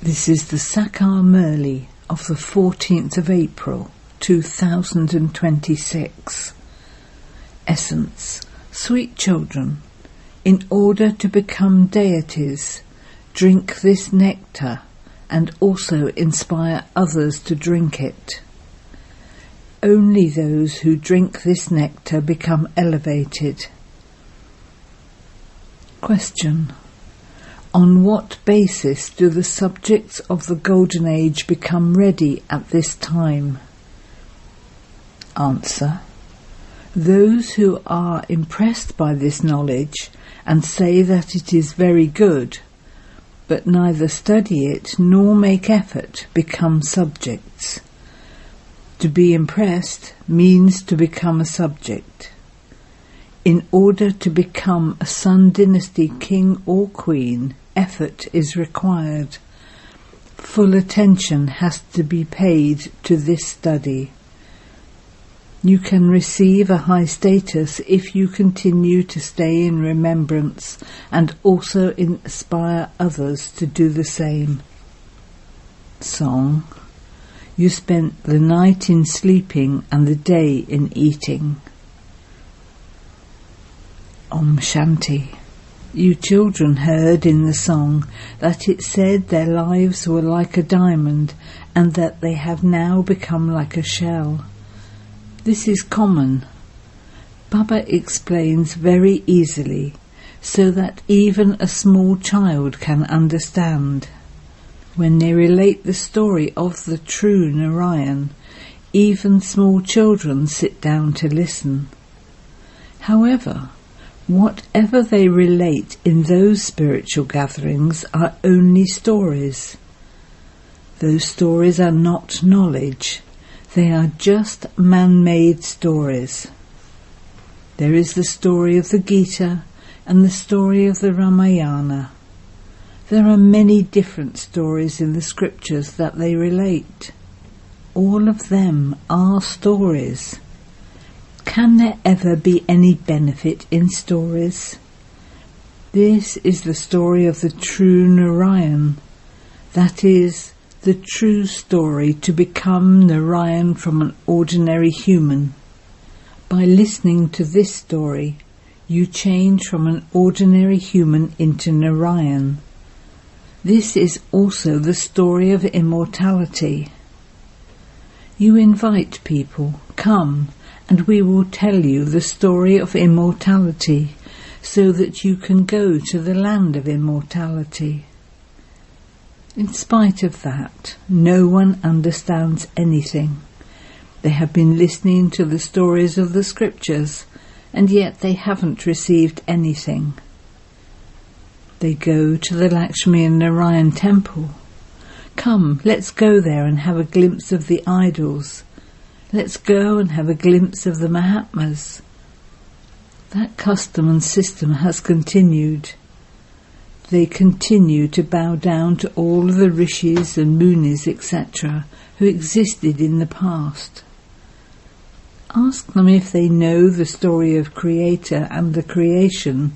This is the English Murli of the 14th of April 2026. Essence. Sweet children, in order to become deities, drink this nectar and also inspire others to drink it. Only those who drink this nectar become elevated. Question. On what basis do the subjects of the Golden Age become ready at this time? Answer. Those who are impressed by this knowledge and say that it is very good, but neither study it nor make effort, become subjects. To be impressed means to become a subject. In order to become a Sun Dynasty king or queen, effort is required. Full attention has to be paid to this study. You can receive a high status if you continue to stay in remembrance and also inspire others to do the same. Song. You spent the night in sleeping and the day in eating. Om Shanti. You children heard in the song that it said their lives were like a diamond and that they have now become like a shell. This is common. Baba explains very easily so that even a small child can understand. When they relate the story of the true Narayan, even small children sit down to listen. However, whatever they relate in those spiritual gatherings are only stories. Those stories are not knowledge. They are just man-made stories. There is the story of the Gita and the story of the Ramayana. There are many different stories in the scriptures that they relate. All of them are stories. Can there ever be any benefit in stories? This is the story of the true Narayan, that is, the true story to become Narayan from an ordinary human. By listening to this story, you change from an ordinary human into Narayan. This is also the story of immortality. You invite people, come, and we will tell you the story of immortality, so that you can go to the land of immortality. In spite of that, no one understands anything. They have been listening to the stories of the scriptures, and yet they haven't received anything. They go to the Lakshmi and Narayan temple. Come, let's go there and have a glimpse of the idols. Let's go and have a glimpse of the Mahatmas. That custom and system has continued. They continue to bow down to all the rishis and munis, etc., who existed in the past. Ask them if they know the story of Creator and the creation,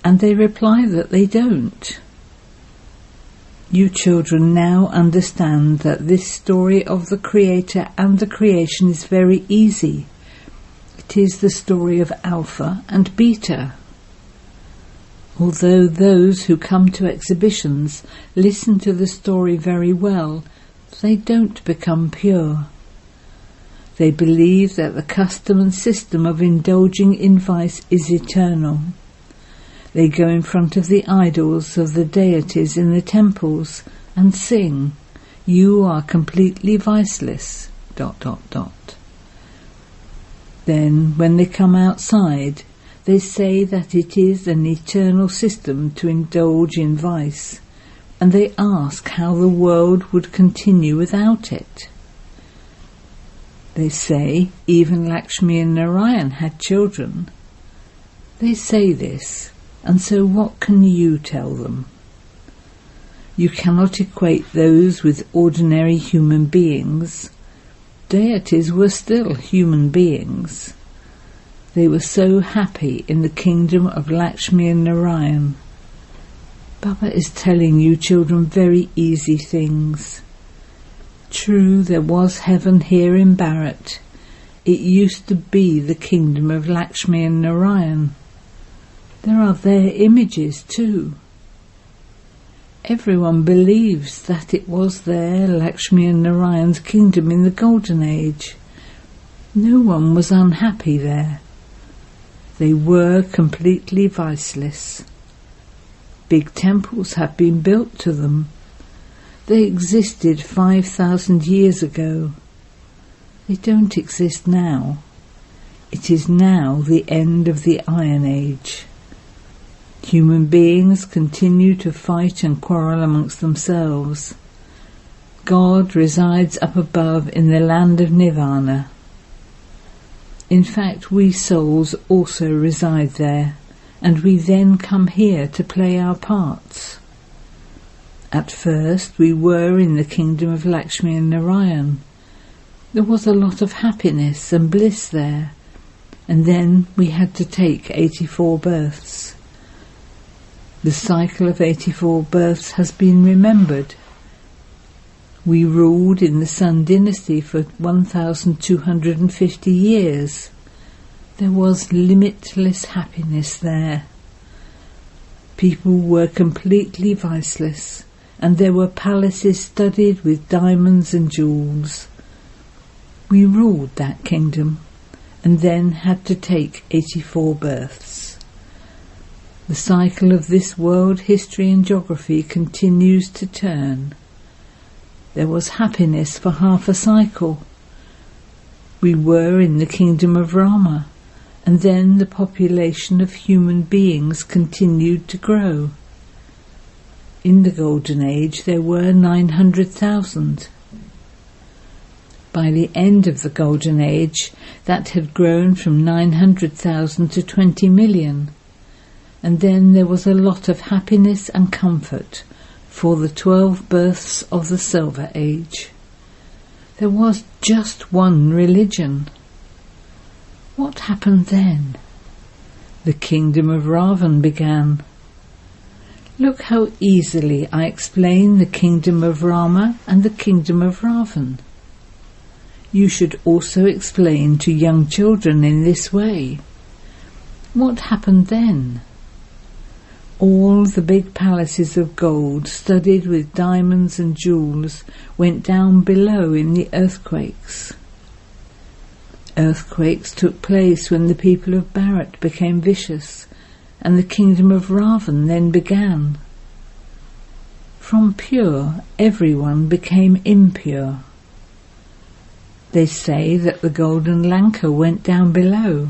and they reply that they don't. You children now understand that this story of the Creator and the creation is very easy. It is the story of Alpha and Beta. Although those who come to exhibitions listen to the story very well, they don't become pure. They believe that the custom and system of indulging in vice is eternal. They go in front of the idols of the deities in the temples and sing, "You are completely viceless, ... Then, when they come outside, they say that it is an eternal system to indulge in vice, and they ask how the world would continue without it. They say even Lakshmi and Narayan had children. They say this. And so what can you tell them? You cannot equate those with ordinary human beings. Deities were still human beings. They were so happy in the kingdom of Lakshmi and Narayan. Baba is telling you children very easy things. True, there was heaven here in Bharat. It used to be the kingdom of Lakshmi and Narayan. There are their images too. Everyone believes that it was there, Lakshmi and Narayan's kingdom in the Golden Age. No one was unhappy there. They were completely viceless. Big temples have been built to them. They existed 5,000 years ago. They don't exist now. It is now the end of the Iron Age. Human beings continue to fight and quarrel amongst themselves. God resides up above in the land of Nirvana. In fact, we souls also reside there, and we then come here to play our parts. At first we were in the kingdom of Lakshmi and Narayan. There was a lot of happiness and bliss there, and then we had to take 84 births. The cycle of 84 births has been remembered. We ruled in the Sun dynasty for 1,250 years. There was limitless happiness there. People were completely viceless, and there were palaces studded with diamonds and jewels. We ruled that kingdom, and then had to take 84 births. The cycle of this world history and geography continues to turn. There was happiness for half a cycle. We were in the kingdom of Rama, and then the population of human beings continued to grow. In the Golden Age there were 900,000. By the end of the Golden Age, that had grown from 900,000 to 20 million. And then there was a lot of happiness and comfort for the 12 births of the Silver Age. There was just one religion. What happened then? The kingdom of Ravan began. Look how easily I explain the kingdom of Rama and the kingdom of Ravan. You should also explain to young children in this way. What happened then? All the big palaces of gold, studded with diamonds and jewels, went down below in the earthquakes. Earthquakes took place when the people of Bharat became vicious, and the kingdom of Ravan then began. From pure, everyone became impure. They say that the golden Lanka went down below.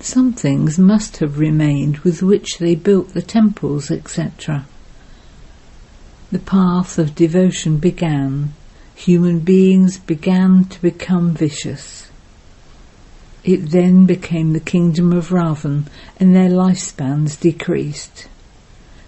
Some things must have remained with which they built the temples, etc. The path of devotion began. Human beings began to become vicious. It then became the kingdom of Ravan, and their lifespans decreased.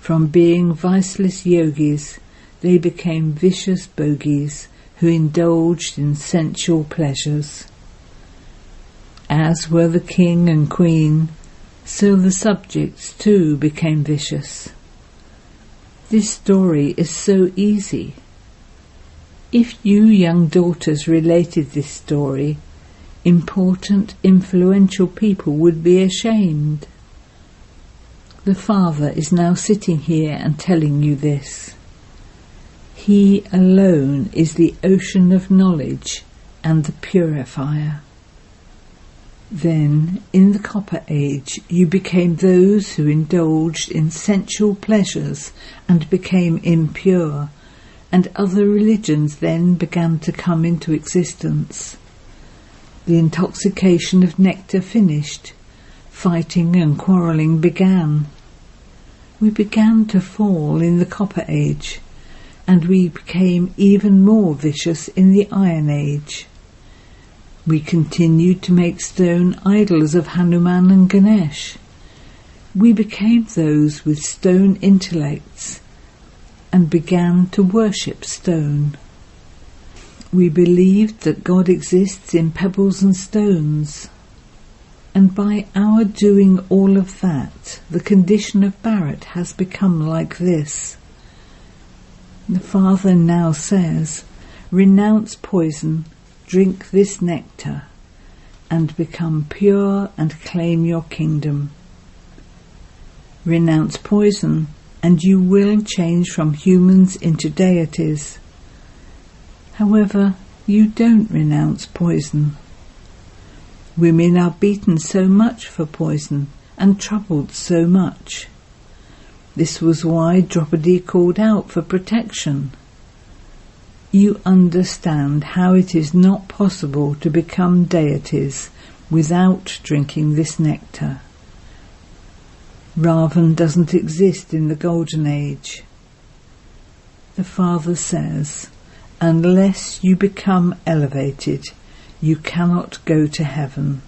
From being viceless yogis, they became vicious bogies who indulged in sensual pleasures. As were the king and queen, so the subjects too became vicious. This story is so easy. If you young daughters related this story, important, influential people would be ashamed. The Father is now sitting here and telling you this. He alone is the ocean of knowledge and the purifier. Then, in the Copper Age, you became those who indulged in sensual pleasures and became impure, and other religions then began to come into existence. The intoxication of nectar finished. Fighting and quarrelling began. We began to fall in the Copper Age, and we became even more vicious in the Iron Age. We continued to make stone idols of Hanuman and Ganesh. We became those with stone intellects and began to worship stone. We believed that God exists in pebbles and stones. And by our doing all of that, the condition of Bharat has become like this. The Father now says, renounce poison, drink this nectar, and become pure and claim your kingdom. Renounce poison, and you will change from humans into deities. However, you don't renounce poison. Women are beaten so much for poison and troubled so much. This was why Draupadi called out for protection. You understand how it is not possible to become deities without drinking this nectar. Ravan doesn't exist in the Golden Age. The Father says, unless you become elevated, you cannot go to heaven.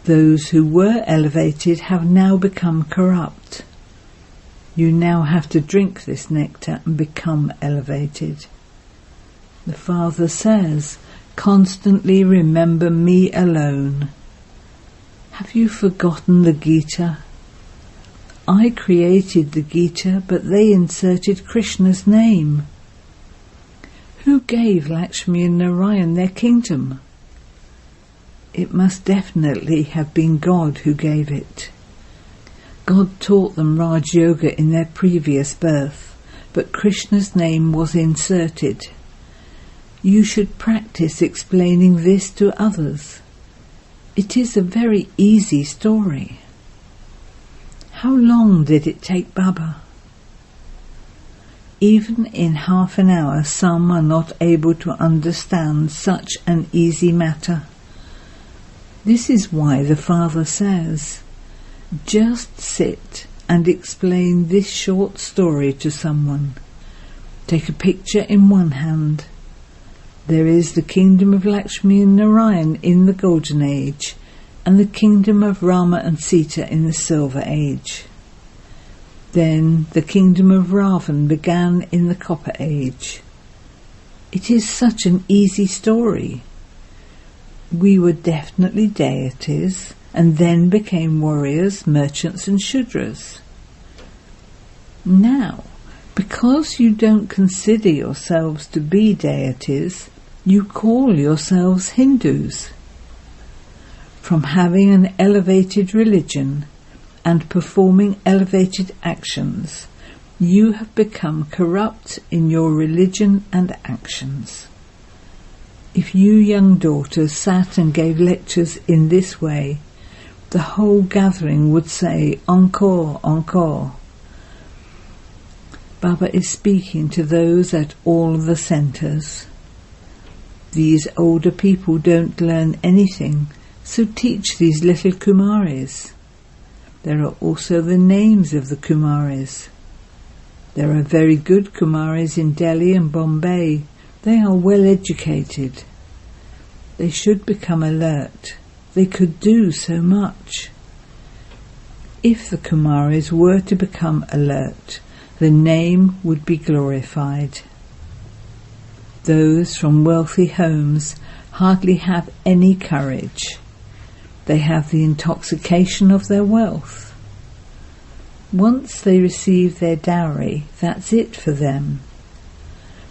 Those who were elevated have now become corrupt. You now have to drink this nectar and become elevated. The Father says, constantly remember me alone. Have you forgotten the Gita? I created the Gita, but they inserted Krishna's name. Who gave Lakshmi and Narayan their kingdom? It must definitely have been God who gave it. God taught them Raj Yoga in their previous birth, but Krishna's name was inserted. You should practice explaining this to others. It is a very easy story. How long did it take Baba? Even in half an hour, some are not able to understand such an easy matter. This is why the Father says, just sit and explain this short story to someone. Take a picture in one hand. There is the kingdom of Lakshmi and Narayan in the Golden Age, and the kingdom of Rama and Sita in the Silver Age. Then the kingdom of Ravan began in the Copper Age. It is such an easy story. We were definitely deities, and then became warriors, merchants and Shudras. Now, because you don't consider yourselves to be deities, you call yourselves Hindus. From having an elevated religion and performing elevated actions, you have become corrupt in your religion and actions. If you young daughters sat and gave lectures in this way, the whole gathering would say, encore, encore. Baba is speaking to those at all the centres. These older people don't learn anything, so teach these little Kumaris. There are also the names of the Kumaris. There are very good Kumaris in Delhi and Bombay. They are well educated. They should become alert. They could do so much. If the Kumaris were to become alert, the name would be glorified. Those from wealthy homes hardly have any courage. They have the intoxication of their wealth. Once they receive their dowry, that's it for them.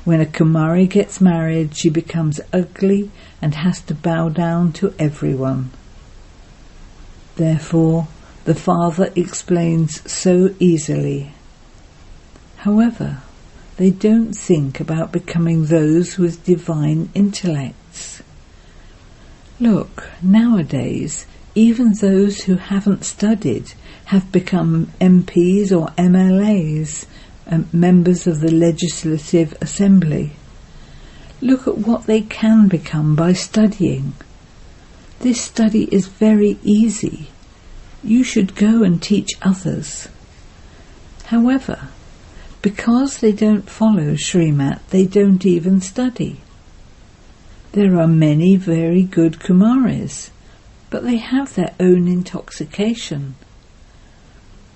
When a Kumari gets married, she becomes ugly and has to bow down to everyone. Therefore, the Father explains so easily. However, they don't think about becoming those with divine intellects. Look, nowadays, even those who haven't studied have become MPs or MLAs, members of the Legislative Assembly. Look at what they can become by studying. This study is very easy. You should go and teach others. However, because they don't follow Srimat, they don't even study. There are many very good Kumaris, but they have their own intoxication.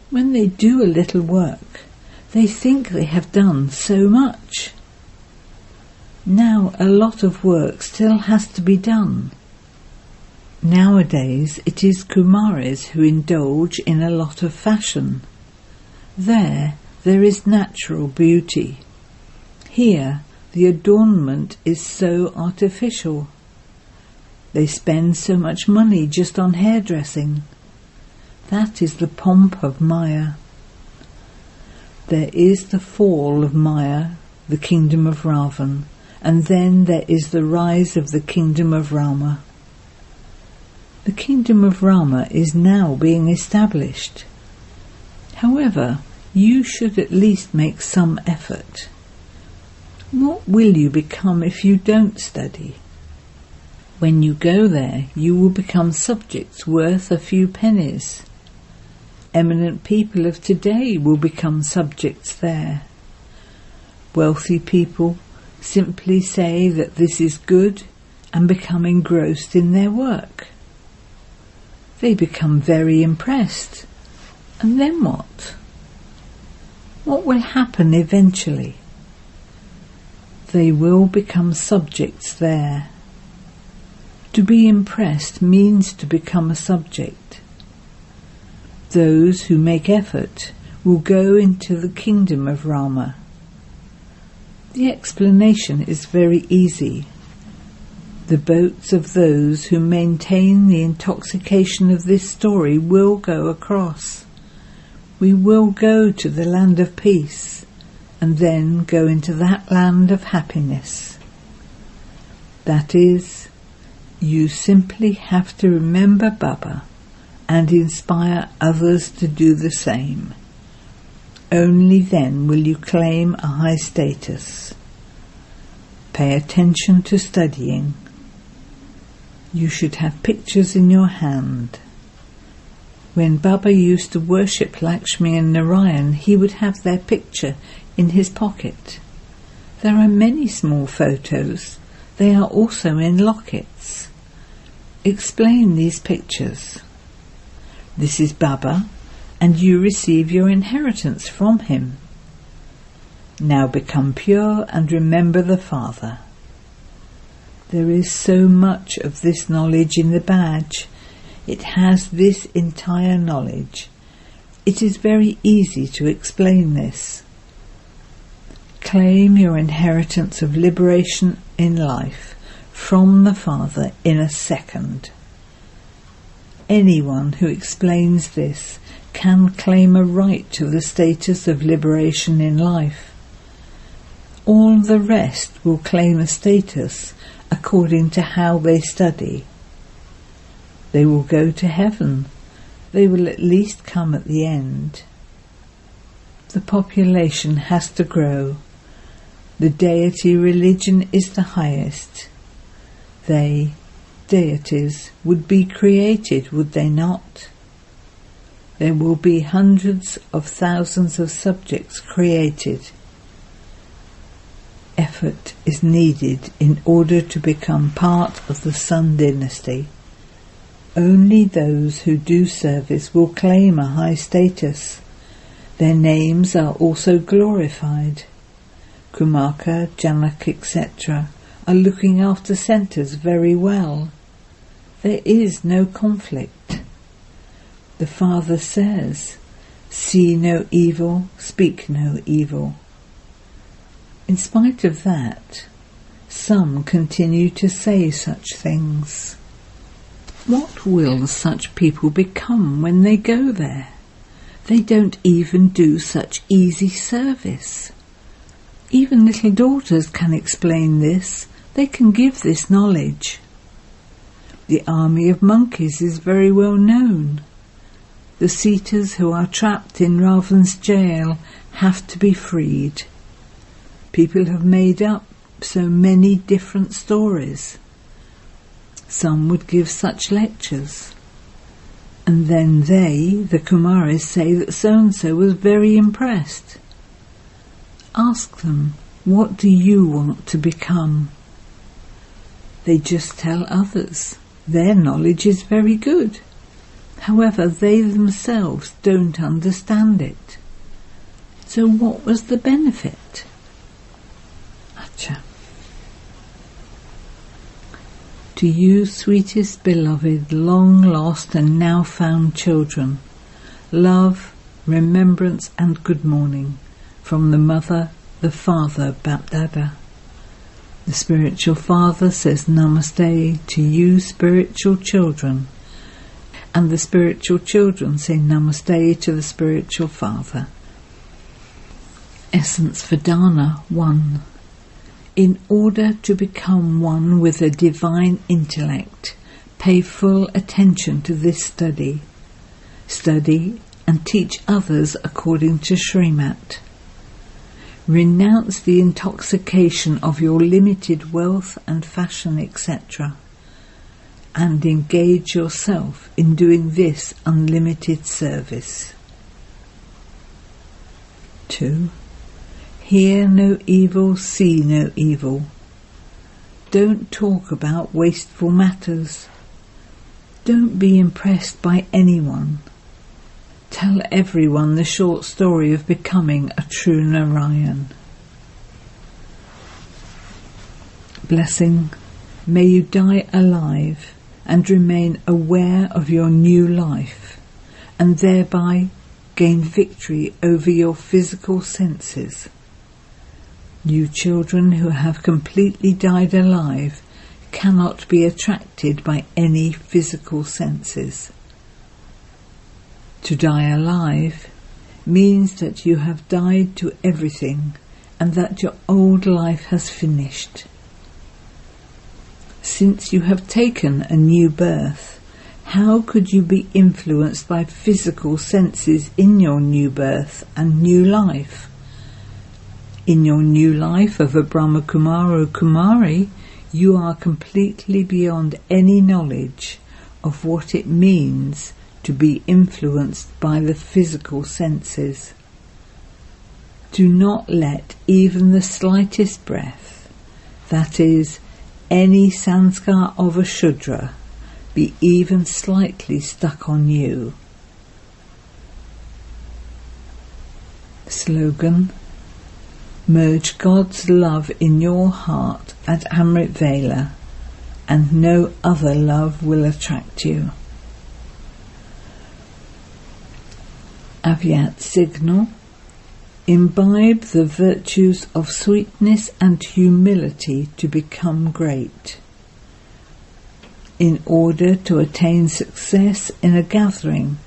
When they do a little work, they think they have done so much. Now a lot of work still has to be done. Nowadays it is Kumaris who indulge in a lot of fashion. There is natural beauty. Here the adornment is so artificial. They spend so much money just on hairdressing. That is the pomp of Maya. There is the fall of Maya, the kingdom of Ravan, and then there is the rise of the kingdom of Rama. The kingdom of Rama is now being established. However, you should at least make some effort. What will you become if you don't study? When you go there, you will become subjects worth a few pennies. Eminent people of today will become subjects there. Wealthy people simply say that this is good and become engrossed in their work. They become very impressed. And then what? What will happen eventually? They will become subjects there. To be impressed means to become a subject. Those who make effort will go into the kingdom of Rama. The explanation is very easy. The boats of those who maintain the intoxication of this story will go across. We will go to the land of peace, and then go into that land of happiness. That is, you simply have to remember Baba and inspire others to do the same. Only then will you claim a high status. Pay attention to studying. You should have pictures in your hand. When Baba used to worship Lakshmi and Narayan, he would have their picture in his pocket. There are many small photos. They are also in lockets. Explain these pictures. This is Baba, and you receive your inheritance from him. Now become pure and remember the Father. There is so much of this knowledge in the badge. It has this entire knowledge. It is very easy to explain this. Claim your inheritance of liberation in life from the Father in a second. Anyone who explains this can claim a right to the status of liberation in life. All the rest will claim a status according to how they study. They will go to heaven. They will at least come at the end. The population has to grow. The deity religion is the highest. They, deities, would be created, would they not? There will be hundreds of thousands of subjects created. Effort is needed in order to become part of the Sun dynasty. Only those who do service will claim a high status. Their names are also glorified. Kumaka, Janak, etc. are looking after centres very well. There is no conflict. The Father says, "See no evil, speak no evil." In spite of that, some continue to say such things. What will such people become when they go there? They don't even do such easy service. Even little daughters can explain this. They can give this knowledge. The army of monkeys is very well known. The Sitas who are trapped in Ravan's jail have to be freed. People have made up so many different stories. Some would give such lectures. And then they, the Kumaris, say that so-and-so was very impressed. Ask them, what do you want to become? They just tell others. Their knowledge is very good. However, they themselves don't understand it. So what was the benefit? Acha. To you, sweetest beloved, long lost and now found children, love, remembrance and good morning from the Mother, the Father, Bapdada. The Spiritual Father says Namaste to you, spiritual children, and the spiritual children say Namaste to the Spiritual Father. Essence for Dana 1. In order to become one with a divine intellect, pay full attention to this study. Study and teach others according to Srimat. Renounce the intoxication of your limited wealth and fashion, etc., and engage yourself in doing this unlimited service. 2. Hear no evil, see no evil. Don't talk about wasteful matters. Don't be impressed by anyone. Tell everyone the short story of becoming a true Narayan. Blessing. May you die alive and remain aware of your new life, and thereby gain victory over your physical senses. You children who have completely died alive cannot be attracted by any physical senses. To die alive means that you have died to everything and that your old life has finished. Since you have taken a new birth, how could you be influenced by physical senses in your new birth and new life? In your new life of a Brahma Kumara or Kumari, you are completely beyond any knowledge of what it means to be influenced by the physical senses. Do not let even the slightest breath, that is, any sanskar of a Shudra, be even slightly stuck on you. Slogan. Merge God's love in your heart at Amrit Vela, and no other love will attract you. Avyat signal. Imbibe the virtues of sweetness and humility to become great. In order to attain success in a gathering,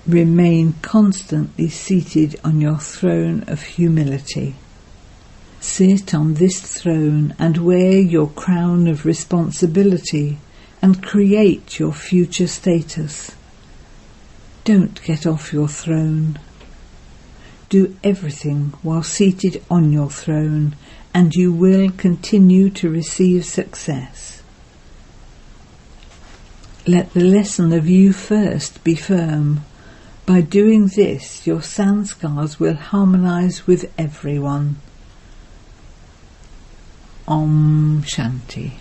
remain constantly seated on your throne of humility. Sit on this throne and wear your crown of responsibility and create your future status. Don't get off your throne. Do everything while seated on your throne, and you will continue to receive success. Let the lesson of you first be firm. By doing this, your sanskars will harmonize with everyone. Om Shanti.